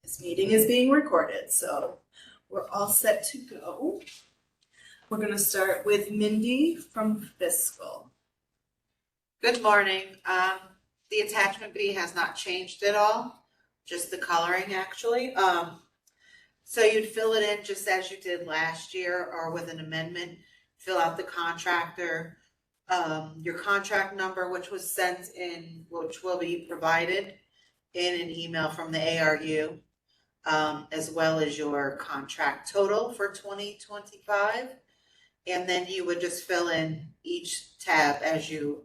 This meeting is being recorded, so we're all set to go. We're going to start with Mindy from Fiscal. Good morning. The attachment B has not changed at all, just the coloring actually. So you'd fill it in just as you did last year or with an amendment. Fill out the contractor, your contract number, which was sent in, which will be provided in an email from the ARU, as well as your contract total for 2025. And then you would just fill in each tab as you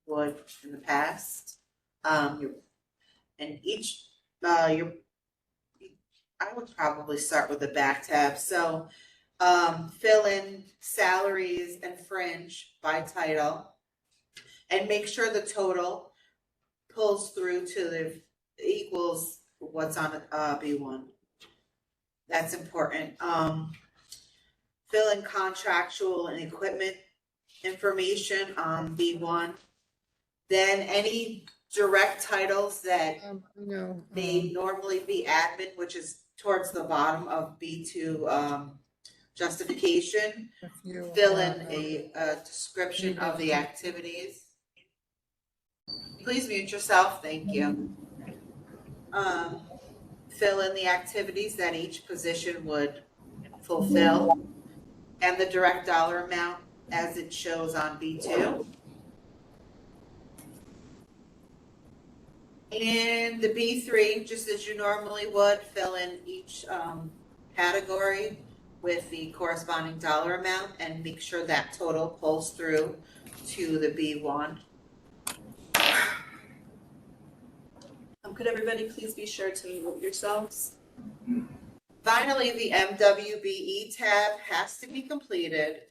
would in the past. I would probably start with the back tab. So fill in salaries and fringe by title and make sure the total pulls through to the equals what's on B1. That's important. Fill in contractual and equipment information on B1. Then any direct titles that may normally be admin, which is towards the bottom of B2 justification. Fill in a description of the activities. Please mute yourself. Thank you. Fill in the activities that each position would fulfill and the direct dollar amount as it shows on B2. In the B3, just as you normally would, fill in each category with the corresponding dollar amount and make sure that total pulls through to the B1. Could everybody please be sure to mute yourselves? Finally, the MWBE tab has to be completed.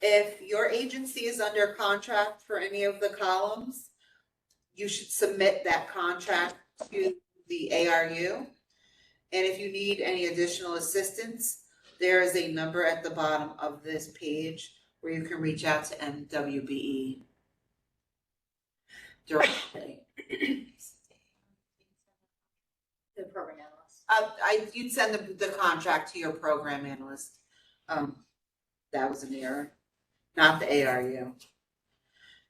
If your agency is under contract for any of the columns, you should submit that contract to the ARU. And if you need any additional assistance, there is a number at the bottom of this page where you can reach out to MWBE directly. The program analyst. You'd send the contract to your program analyst. That was an error, not the ARU.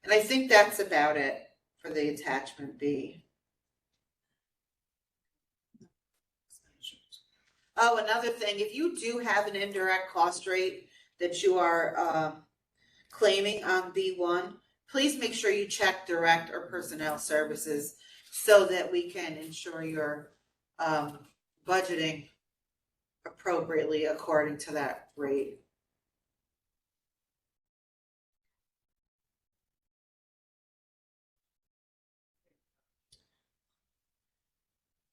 And I think that's about it for the attachment B. Oh, another thing, if you do have an indirect cost rate that you are claiming on B1, please make sure you check direct or personnel services so that we can ensure your budgeting appropriately according to that rate.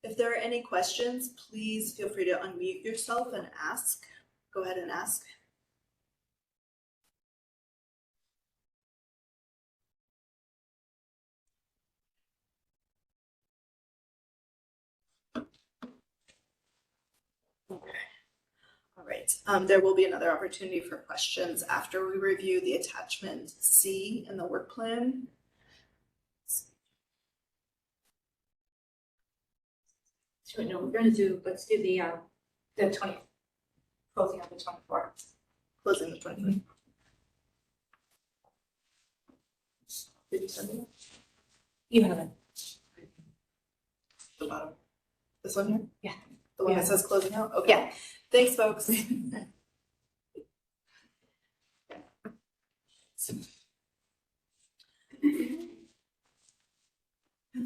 If there are any questions, please feel free to unmute yourself and ask. Go ahead and ask. All right, there will be another opportunity for questions after we review the attachment C in the work plan. So no, we're going to do, let's do the 20, closing out the 24. Closing the 24. Did you send it? You haven't. The bottom. This one here? Yeah. The one that says closing out? Okay. Yeah. Thanks, folks.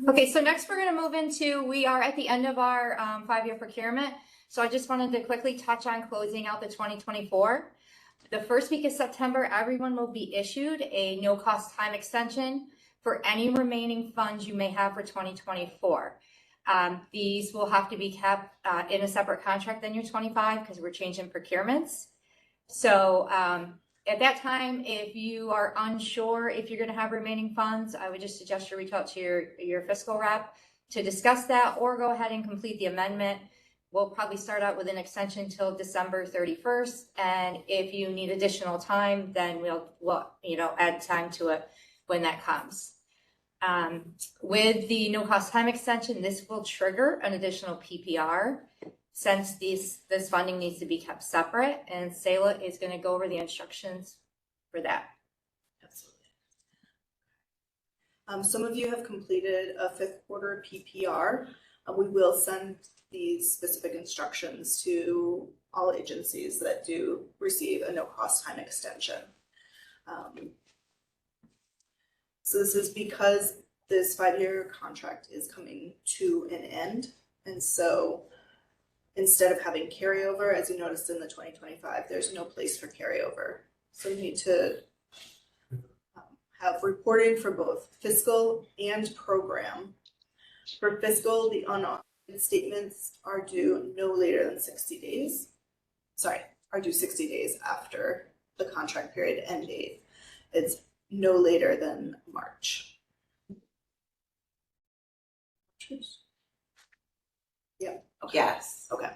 Okay, so next we're going to move into, we are at the end of our 5-year procurement. So I just wanted to quickly touch on closing out the 2024. The first week of September, everyone will be issued a no cost time extension for any remaining funds you may have for 2024. These will have to be kept in a separate contract than your 25 because we're changing procurements. So at that time, if you are unsure if you're going to have remaining funds, I would just suggest you reach out to your fiscal rep to discuss that or go ahead and complete the amendment. We'll probably start out with an extension till December 31st. And if you need additional time, then we'll add time to it when that comes. With the no cost time extension, this will trigger an additional PPR since this funding needs to be kept separate, and Sayla is going to go over the instructions for that. Absolutely. Some of you have completed a 5th quarter PPR. We will send these specific instructions to all agencies that do receive a no cost time extension. So this is because this 5-year contract is coming to an end. And so instead of having carryover, as you noticed in the 2025, there's no place for carryover. So we need to have reporting for both fiscal and program. For fiscal, the unaudited statements are due no later than 60 days. Sorry, are due 60 days after the contract period end date. It's no later than March. Yeah. Okay. Yes. Okay.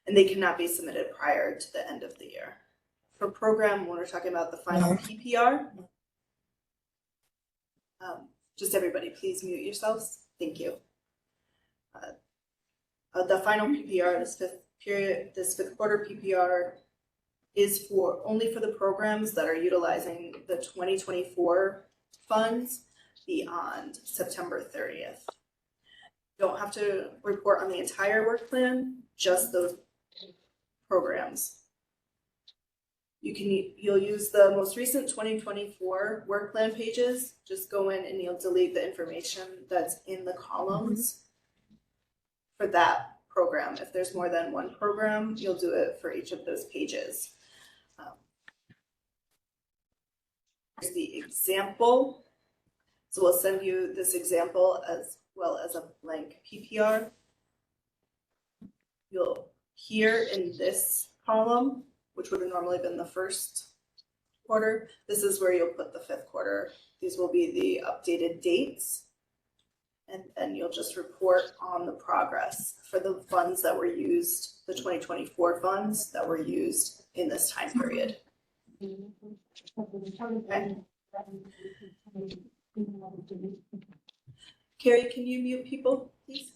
And they cannot be submitted prior to the end of the year. For program, when we're talking about the final PPR, just everybody, please mute yourselves. Thank you. The final PPR, this fifth quarter PPR, is only for the programs that are utilizing the 2024 funds beyond September 30th. You don't have to report on the entire work plan, just those programs. You'll use the most recent 2024 work plan pages. Just go in and you'll delete the information that's in the columns for that program. If there's more than one program, you'll do it for each of those pages. Here's the example. So we'll send you this example as well as a blank PPR. You'll here in this column, which would have normally been the first quarter, this is where you'll put the 5th quarter. These will be the updated dates. And then you'll just report on the progress for the funds that were used, the 2024 funds that were used in this time period. Okay. Carrie, can you mute people, please?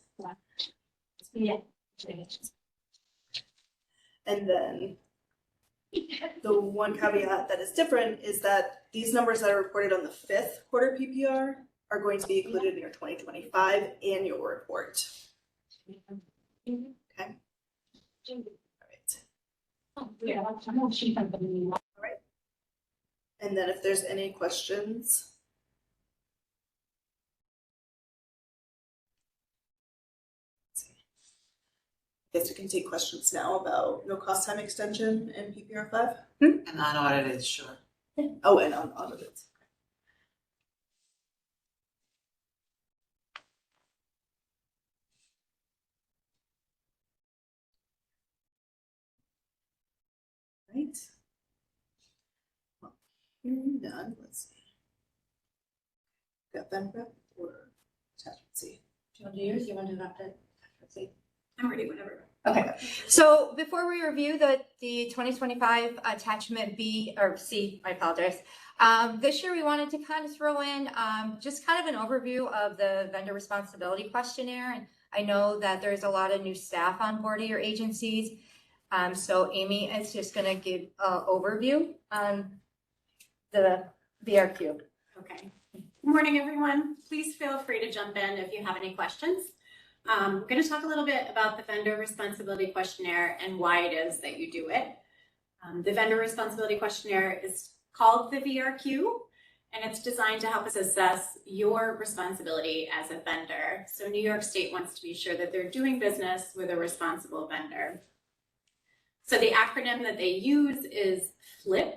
Yeah. And then the one caveat that is different is that these numbers that are reported on the 5th quarter PPR are going to be included in your 2025 annual report. Okay. All right. And then if there's any questions, I guess we can take questions now about no cost time extension and PPR 5. And unaudited, sure. Oh, and unaudited. Right. Well, hearing none, let's see. Got Venprep or attachment C? Do you want to do yours? You want to do that? Let's see. I'm ready, whenever. Okay, so before we review the 2025 attachment B or C, I apologize. This year we wanted to kind of throw in just kind of an overview of the vendor responsibility questionnaire. And I know that there's a lot of new staff on board of your agencies. So Amy is just going to give an overview on the VRQ. Okay. Good morning, everyone. Please feel free to jump in if you have any questions. We're going to talk a little bit about the vendor responsibility questionnaire and why it is that you do it. The vendor responsibility questionnaire is called the VRQ, and it's designed to help us assess your responsibility as a vendor. So New York State wants to be sure that they're doing business with a responsible vendor. So the acronym that they use is FLIP.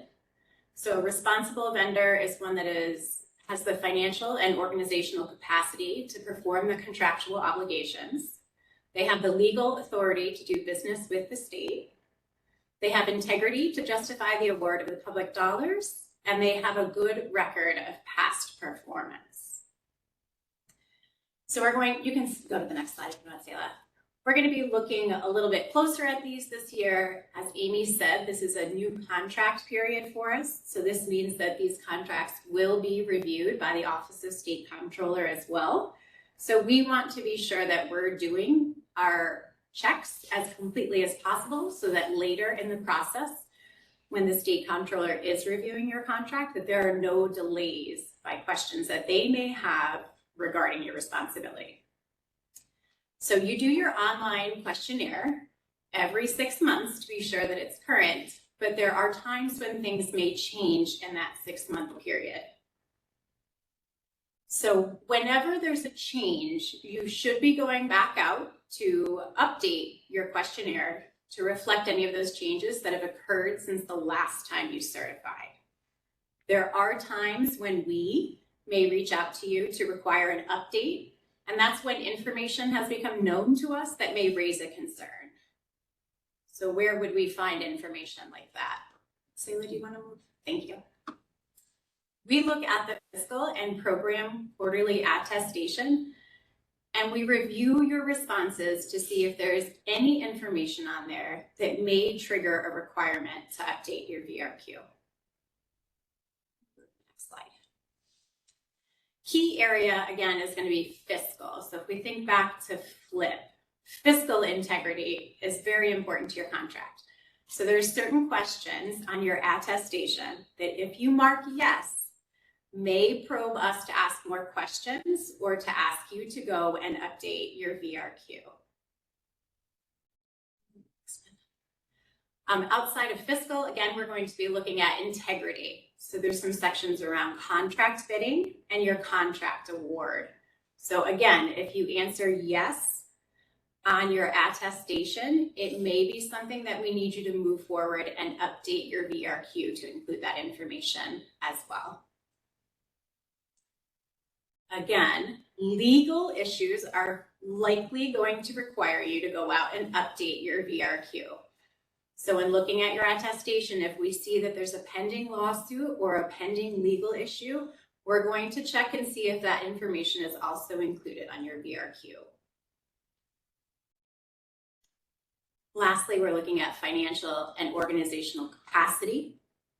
So a responsible vendor is one that has the financial and organizational capacity to perform the contractual obligations. They have the legal authority to do business with the state. They have integrity to justify the award of the public dollars, and they have a good record of past performance. So you can go to the next slide if you want to say that. We're going to be looking a little bit closer at these this year. As Amy said, this is a new contract period for us. So this means that these contracts will be reviewed by the Office of State Comptroller as well. So we want to be sure that we're doing our checks as completely as possible so that later in the process, when the State Comptroller is reviewing your contract, that there are no delays by questions that they may have regarding your responsibility. So you do your online questionnaire every 6 months to be sure that it's current, but there are times when things may change in that 6-month period. So whenever there's a change, you should be going back out to update your questionnaire to reflect any of those changes that have occurred since the last time you certified. There are times when we may reach out to you to require an update, and that's when information has become known to us that may raise a concern. So where would we find information like that? Sayla, do you want to move? Thank you. We look at the fiscal and program quarterly attestation, and we review your responses to see if there is any information on there that may trigger a requirement to update your VRQ. Next slide. Key area, again, is going to be fiscal. So if we think back to FLIP, fiscal integrity is very important to your contract. So there's certain questions on your attestation that if you mark yes, may probe us to ask more questions or to ask you to go and update your VRQ. Outside of fiscal, again, we're going to be looking at integrity. So there's some sections around contract bidding and your contract award. So again, if you answer yes on your attestation, it may be something that we need you to move forward and update your VRQ to include that information as well. Again, legal issues are likely going to require you to go out and update your VRQ. So in looking at your attestation, if we see that there's a pending lawsuit or a pending legal issue, we're going to check and see if that information is also included on your VRQ. Lastly, we're looking at financial and organizational capacity.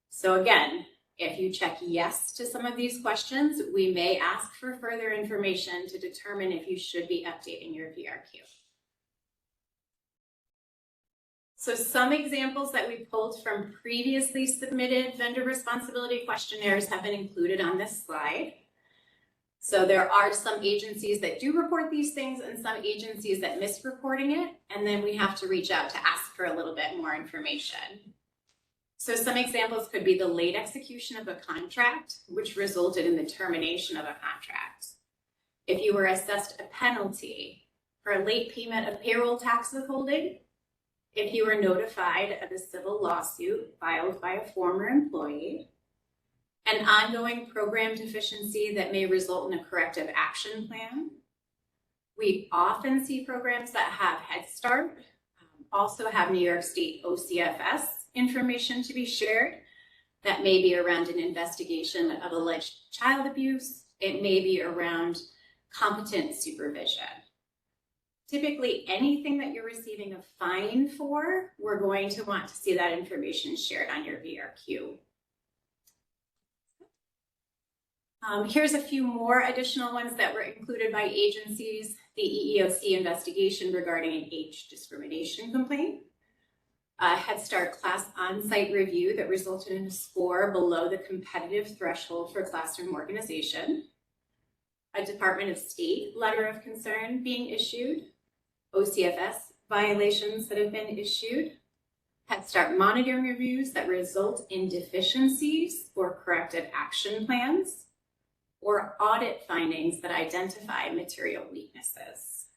So again, if you check yes to some of these questions, we may ask for further information to determine if you should be updating your VRQ. So some examples that we pulled from previously submitted vendor responsibility questionnaires have been included on this slide. So there are some agencies that do report these things and some agencies that miss reporting it, and then we have to reach out to ask for a little bit more information. So some examples could be the late execution of a contract, which resulted in the termination of a contract. If you were assessed a penalty for a late payment of payroll tax withholding, if you were notified of a civil lawsuit filed by a former employee, an ongoing program deficiency that may result in a corrective action plan. We often see programs that have Head Start, also have New York State OCFS information to be shared. That may be around an investigation of alleged child abuse. It may be around competent supervision. Typically, anything that you're receiving a fine for, we're going to want to see that information shared on your VRQ. Here's a few more additional ones that were included by agencies. The EEOC investigation regarding an age discrimination complaint. A Head Start class on-site review that resulted in a score below the competitive threshold for classroom organization. A Department of State letter of concern being issued. OCFS violations that have been issued. Head Start monitoring reviews that result in deficiencies or corrective action plans. Or audit findings that identify material weaknesses.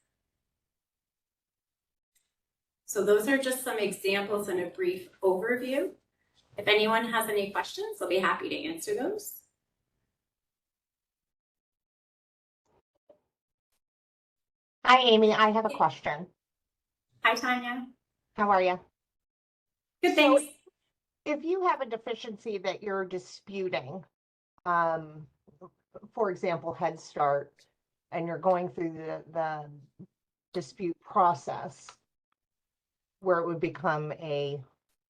So those are just some examples and a brief overview. If anyone has any questions, I'll be happy to answer those. Hi, Amy. I have a question. Hi, Tanya. How are you? Good, thanks. If you have a deficiency that you're disputing, for example, Head Start, and you're going through the dispute process where it would become a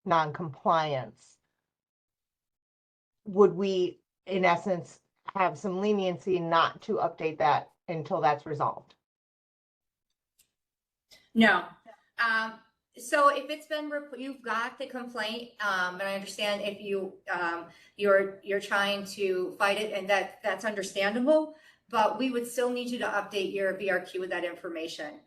non-compliance, would we, in essence, have some leniency not to update that until that's resolved? No. So if it's been, you've got the complaint, and I understand if you're trying to fight it, and that's understandable, but we would still need you to update your VRQ with that information.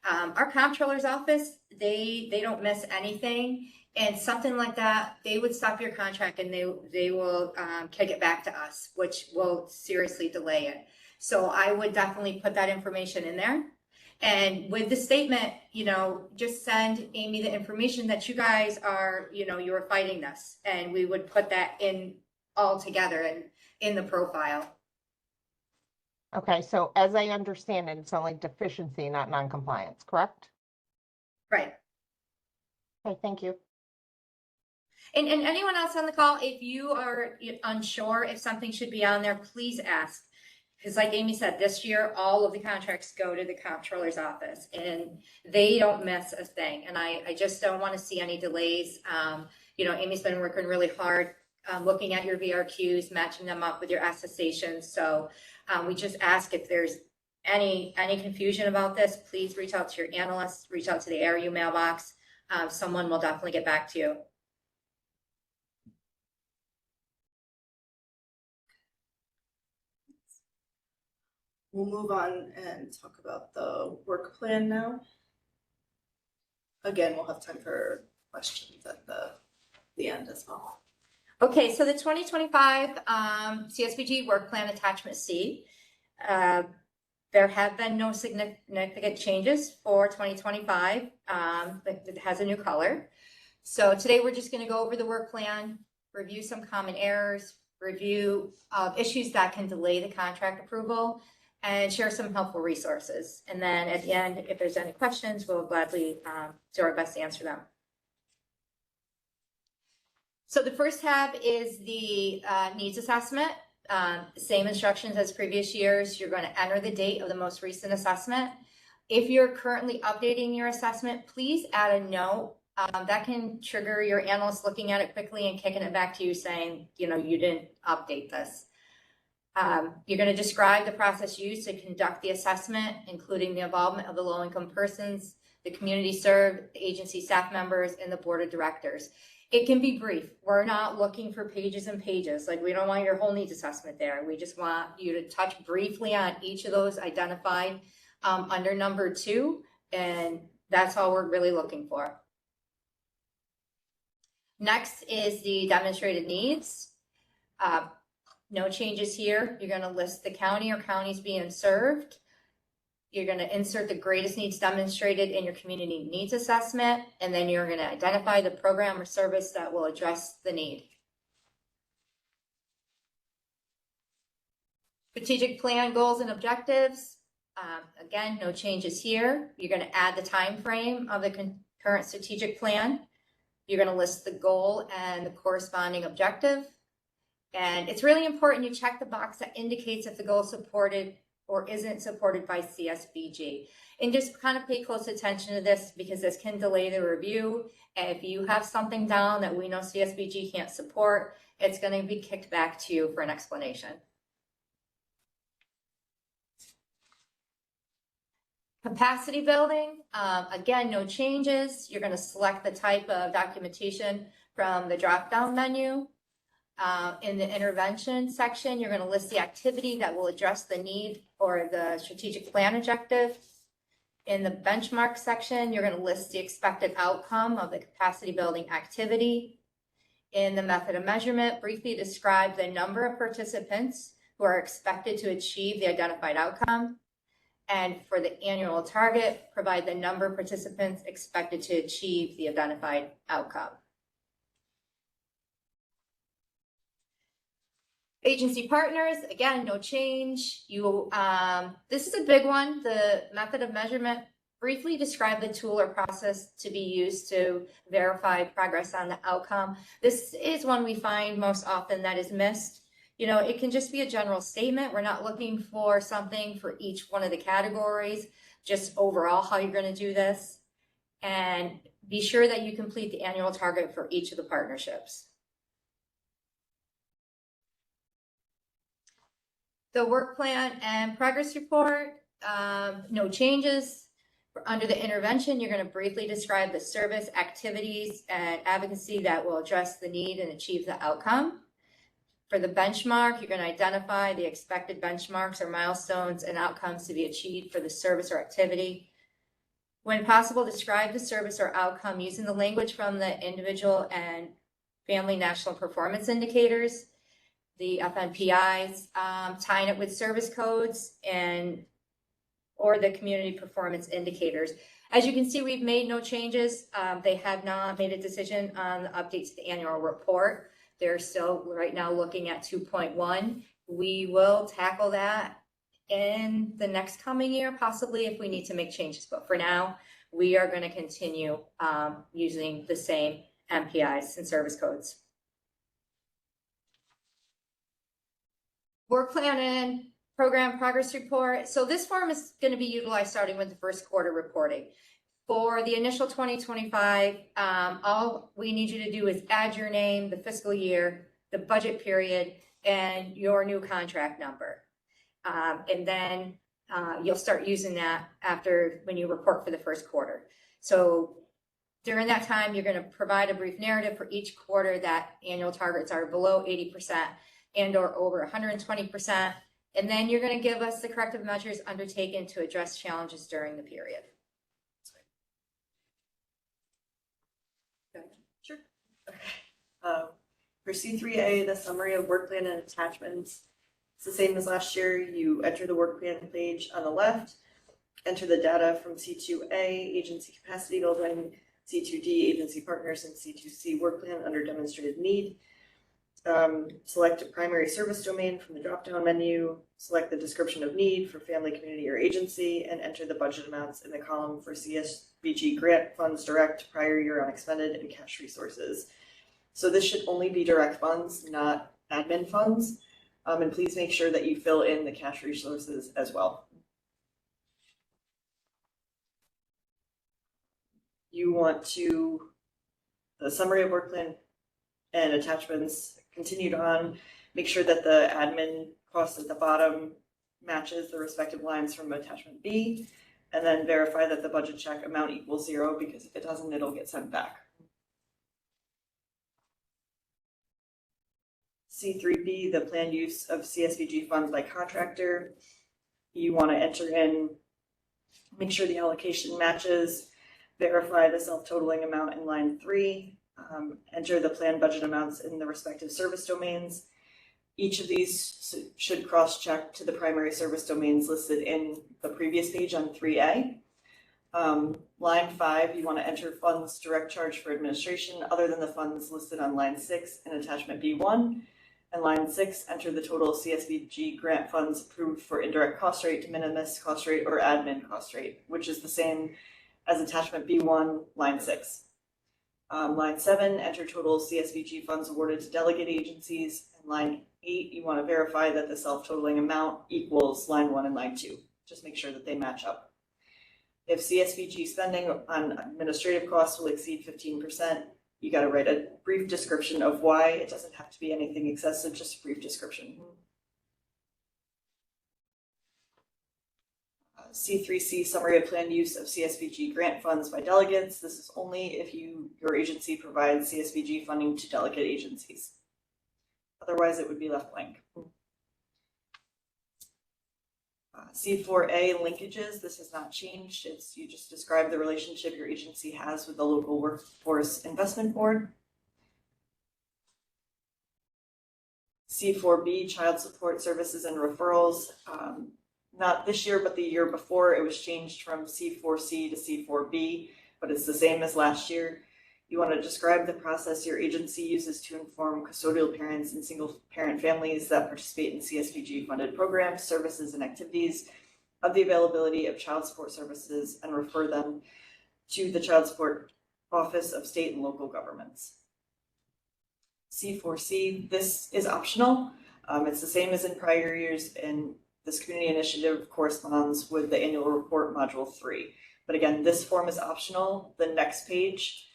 Our comptroller's office, they don't miss anything, and something like that, they would stop your contract and they will kick it back to us, which will seriously delay it. So I would definitely put that information in there. And with the statement, just send Amy the information that you guys are, you are fighting this, and we would put that in all together and in the profile. Okay, so as I understand it, it's only deficiency, not non-compliance, correct? Right. Okay, thank you. And anyone else on the call, if you are unsure if something should be on there, please ask. Because like Amy said, this year, all of the contracts go to the comptroller's office and they don't miss a thing. And I just don't want to see any delays. Amy's been working really hard looking at your VRQs, matching them up with your attestations. So we just ask if there's any confusion about this, please reach out to your analyst, reach out to the ARU mailbox. Someone will definitely get back to you. We'll move on and talk about the work plan now. Again, we'll have time for questions at the end as well. Okay, so the 2025 CSBG work plan attachment C. There have been no significant changes for 2025. It has a new color. So today we're just going to go over the work plan, review some common errors, review issues that can delay the contract approval, and share some helpful resources. And then at the end, if there's any questions, we'll gladly do our best to answer them. So the first tab is the needs assessment. Same instructions as previous years. You're going to enter the date of the most recent assessment. If you're currently updating your assessment, please add a note. That can trigger your analyst looking at it quickly and kicking it back to you saying, you didn't update this. You're going to describe the process used to conduct the assessment, including the involvement of the low-income persons, the community served, the agency staff members, and the board of directors. It can be brief. We're not looking for pages and pages. Like, we don't want your whole needs assessment there. We just want you to touch briefly on each of those identified under number 2, and that's all we're really looking for. Next is the demonstrated needs. No changes here. You're going to list the county or counties being served. You're going to insert the greatest needs demonstrated in your community needs assessment, and then you're going to identify the program or service that will address the need. Strategic plan, goals, and objectives. Again, no changes here. You're going to add the time frame of the current strategic plan. You're going to list the goal and the corresponding objective. And it's really important you check the box that indicates if the goal is supported or isn't supported by CSBG. And just kind of pay close attention to this because this can delay the review. And if you have something down that we know CSBG can't support, it's going to be kicked back to you for an explanation. Capacity building, again, no changes. You're going to select the type of documentation from the drop-down menu. In the intervention section, you're going to list the activity that will address the need or the strategic plan objective. In the benchmark section, you're going to list the expected outcome of the capacity building activity. In the method of measurement, briefly describe the number of participants who are expected to achieve the identified outcome. And for the annual target, provide the number of participants expected to achieve the identified outcome. Agency partners, again, no change. This is a big one. The method of measurement, briefly describe the tool or process to be used to verify progress on the outcome. This is one we find most often that is missed. You know, it can just be a general statement. We're not looking for something for each one of the categories, just overall how you're going to do this. And be sure that you complete the annual target for each of the partnerships. The work plan and progress report, no changes. Under the intervention, you're going to briefly describe the service, activities, and advocacy that will address the need and achieve the outcome. For the benchmark, you're going to identify the expected benchmarks or milestones and outcomes to be achieved for the service or activity. When possible, describe the service or outcome using the language from the individual and family national performance indicators, the FNPIs, tying it with service codes or the community performance indicators. As you can see, we've made no changes. They have not made a decision on the updates to the annual report. They're still right now looking at 2.1. We will tackle that in the next coming year, possibly if we need to make changes. But for now, we are going to continue using the same MPIs and service codes. Work plan and program progress report. So this form is going to be utilized starting with the first quarter reporting. For the initial 2025, all we need you to do is add your name, the fiscal year, the budget period, and your new contract number. And then you'll start using that when you report for the first quarter. So during that time, you're going to provide a brief narrative for each quarter that annual targets are below 80% and or over 120%. And then you're going to give us the corrective measures undertaken to address challenges during the period. Sure. Okay. For C3A, the summary of work plan and attachments, it's the same as last year. You enter the work plan page on the left, enter the data from C2A, agency capacity building, C2D, agency partners, and C2C work plan under demonstrated need. Select a primary service domain from the drop-down menu, select the description of need for family, community, or agency, and enter the budget amounts in the column for CSBG grant funds direct, prior year unexpended, and cash resources. So this should only be direct funds, not admin funds. And please make sure that you fill in the cash resources as well. You want the summary of work plan and attachments continued on, make sure that the admin cost at the bottom matches the respective lines from attachment B, and then verify that the budget check amount equals 0, because if it doesn't, it'll get sent back. C3B, the planned use of CSBG funds by contractor. You want to enter in, make sure the allocation matches, verify the self-totaling amount in line 3, enter the planned budget amounts in the respective service domains. Each of these should cross-check to the primary service domains listed in the previous page on 3A. Line 5, you want to enter funds direct charge for administration other than the funds listed on line 6 in attachment B1. And line 6, enter the total CSBG grant funds approved for indirect cost rate, de minimis cost rate, or admin cost rate, which is the same as attachment B1, line 6. Line 7, enter total CSBG funds awarded to delegate agencies. And line 8, you want to verify that the self-totaling amount equals line 1 and line 2. Just make sure that they match up. If CSBG spending on administrative costs will exceed 15%, you got to write a brief description of why. It doesn't have to be anything excessive, just a brief description. C3C, summary of planned use of CSBG grant funds by delegates. This is only if your agency provides CSBG funding to delegate agencies. Otherwise, it would be left blank. C4A, linkages. This has not changed. You just describe the relationship your agency has with the local workforce investment board. C4B, child support services and referrals. Not this year, but the year before, it was changed from C4C to C4B, but it's the same as last year. You want to describe the process your agency uses to inform custodial parents and single parent families that participate in CSBG funded programs, services, and activities of the availability of child support services, and refer them to the Child Support Office of State and Local Governments. C4C, this is optional. It's the same as in prior years, and this community initiative corresponds with the annual report module 3. But again, this form is optional. The next page,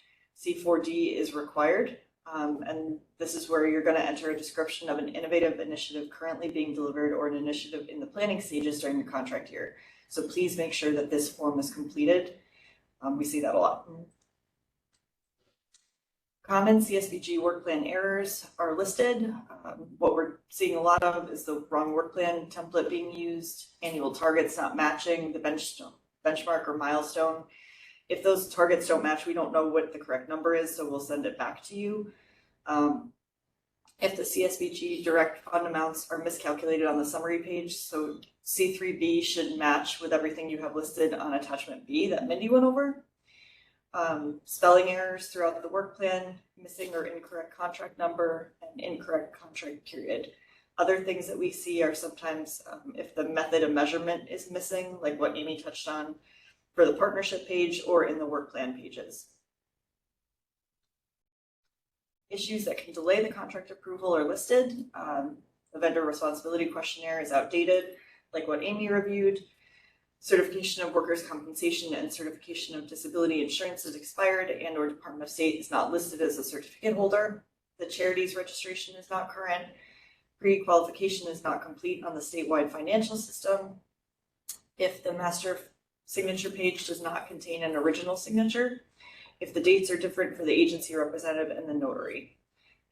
C4D, is required. And this is where you're going to enter a description of an innovative initiative currently being delivered or an initiative in the planning stages during your contract year. So please make sure that this form is completed. We see that a lot. Common CSBG work plan errors are listed. What we're seeing a lot of is the wrong work plan template being used, annual targets not matching the benchmark or milestone. If those targets don't match, we don't know what the correct number is, so we'll send it back to you. If the CSBG direct fund amounts are miscalculated on the summary page, so C3B should match with everything you have listed on attachment B that Mindy went over. Spelling errors throughout the work plan, missing or incorrect contract number, and incorrect contract period. Other things that we see are sometimes if the method of measurement is missing, like what Amy touched on for the partnership page or in the work plan pages. Issues that can delay the contract approval are listed. The vendor responsibility questionnaire is outdated, like what Amy reviewed. Certification of workers' compensation and certification of disability insurance is expired and or Department of State is not listed as a certificate holder. The charities registration is not current. Pre-qualification is not complete on the statewide financial system. If the master signature page does not contain an original signature, if the dates are different for the agency representative and the notary.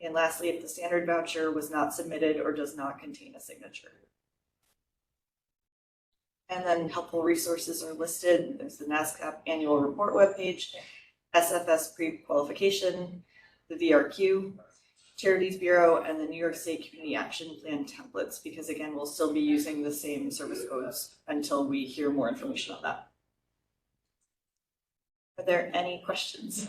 And lastly, if the standard voucher was not submitted or does not contain a signature. And then helpful resources are listed. There's the NASCAP annual report webpage, SFS pre-qualification, the VRQ, Charities Bureau, and the New York State Community Action Plan templates, because again, we'll still be using the same service codes until we hear more information on that. Are there any questions?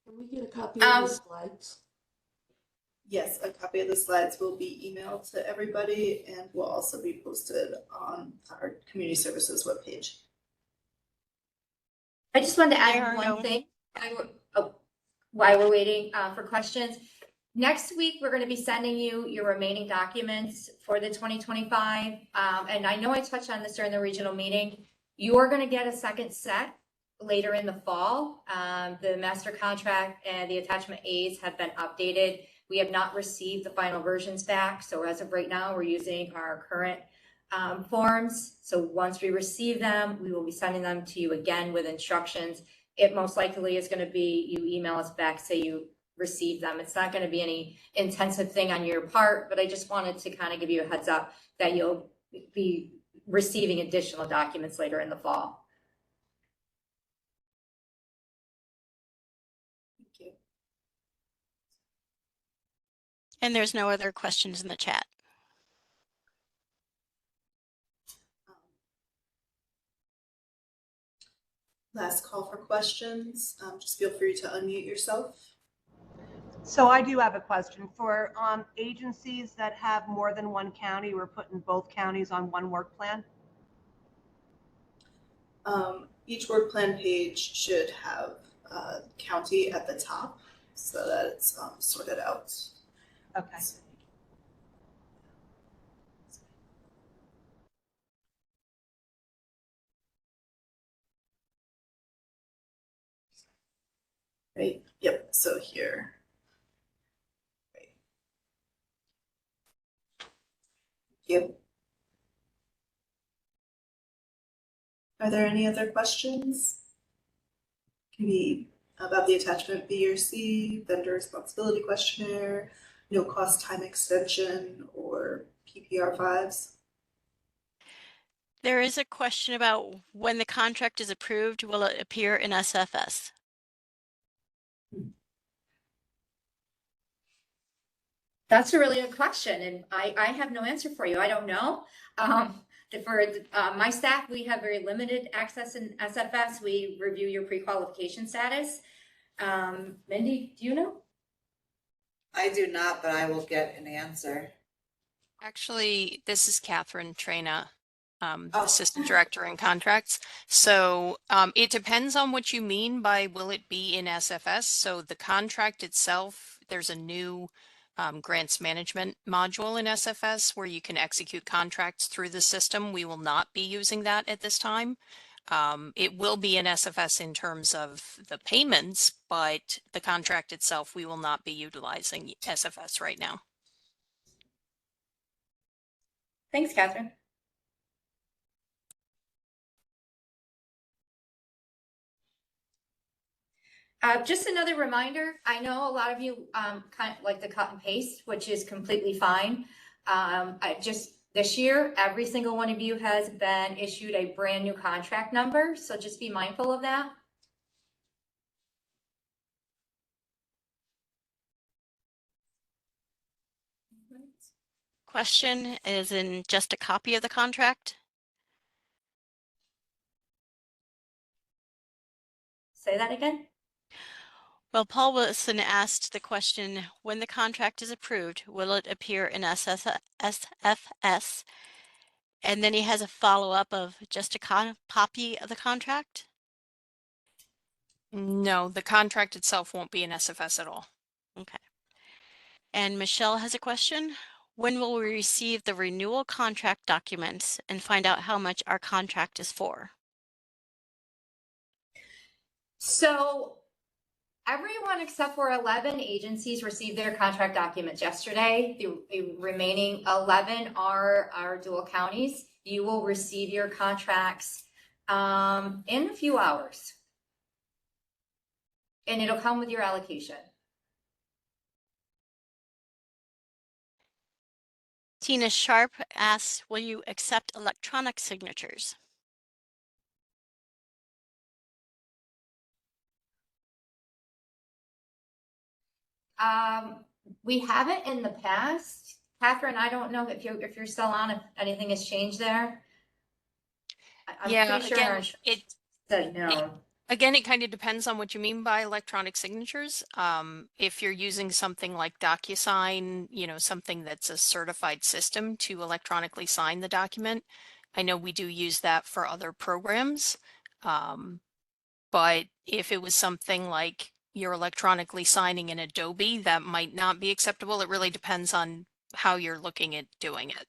Can we get a copy of the slides? Yes, a copy of the slides will be emailed to everybody and will also be posted on our community services webpage. I just wanted to add one thing while we're waiting for questions. Next week, we're going to be sending you your remaining documents for the 2025. And I know I touched on this during the regional meeting. You are going to get a second set later in the fall. The master contract and the attachment A's have been updated. We have not received the final versions back. So as of right now, we're using our current forms. So once we receive them, we will be sending them to you again with instructions. It most likely is going to be you email us back, say you receive them. It's not going to be any intensive thing on your part, but I just wanted to kind of give you a heads up that you'll be receiving additional documents later in the fall. Thank you. And there's no other questions in the chat. Last call for questions. Just feel free to unmute yourself. So I do have a question for agencies that have more than one county. We're putting both counties on one work plan. Each work plan page should have county at the top so that it's sorted out. Okay. Right. Yep. So here. Right. Thank you. Are there any other questions? Can be about the attachment B or C, vendor responsibility questionnaire, no cost time extension, or PPR 5s? There is a question about when the contract is approved, will it appear in SFS? That's a really good question, and I have no answer for you. I don't know. For my staff, we have very limited access in SFS. We review your pre-qualification status. Mindy, do you know? I do not, but I will get an answer. Actually, this is Catherine Trena. Oh. assistant director in contracts. So it depends on what you mean by will it be in SFS. So the contract itself, there's a new grants management module in SFS where you can execute contracts through the system. We will not be using that at this time. It will be in SFS in terms of the payments, but the contract itself, we will not be utilizing SFS right now. Thanks, Catherine. Just another reminder, I know a lot of you kind of like the cut and paste, which is completely fine. This year, every single one of you has been issued a brand new contract number, so just be mindful of that. Question is in just a copy of the contract? Say that again? Well, Paul Wilson asked the question, when the contract is approved, will it appear in SFS? And then he has a follow-up of just a copy of the contract? No, the contract itself won't be in SFS at all. Okay. And Michelle has a question. When will we receive the renewal contract documents and find out how much our contract is for? So everyone except for 11 agencies received their contract documents yesterday. The remaining 11 are our dual counties. You will receive your contracts in a few hours. And it'll come with your allocation. Tina Sharp asks, will you accept electronic signatures? We haven't in the past. Catherine, I don't know if you're still on, if anything has changed there. I'm Yeah, pretty sure again, ours said no. Again, it kind of depends on what you mean by electronic signatures. If you're using something like DocuSign, you know, something that's a certified system to electronically sign the document. I know we do use that for other programs. But if it was something like you're electronically signing in Adobe, that might not be acceptable. It really depends on how you're looking at doing it.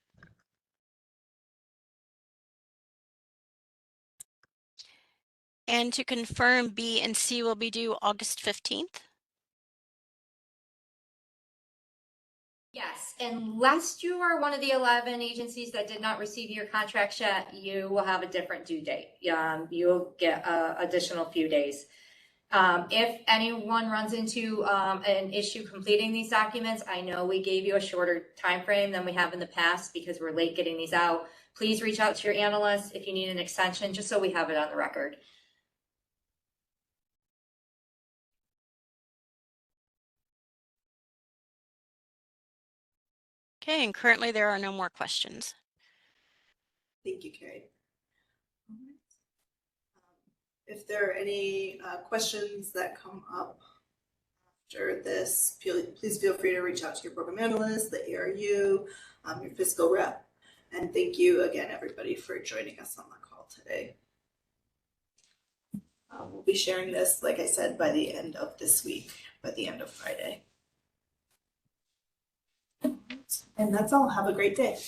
And to confirm, B and C will be due August 15th? Yes, unless you are one of the 11 agencies that did not receive your contract yet, you will have a different due date. You'll get additional few days. If anyone runs into an issue completing these documents, I know we gave you a shorter time frame than we have in the past because we're late getting these out. Please reach out to your analyst if you need an extension, just so we have it on the record. Okay, and currently there are no more questions. Thank you, Carrie. If there are any questions that come up after this, please feel free to reach out to your program analyst, the ARU, your fiscal rep. And thank you again, everybody, for joining us on the call today. We'll be sharing this, like I said, by the end of this week, by the end of Friday. And that's all. Have a great day.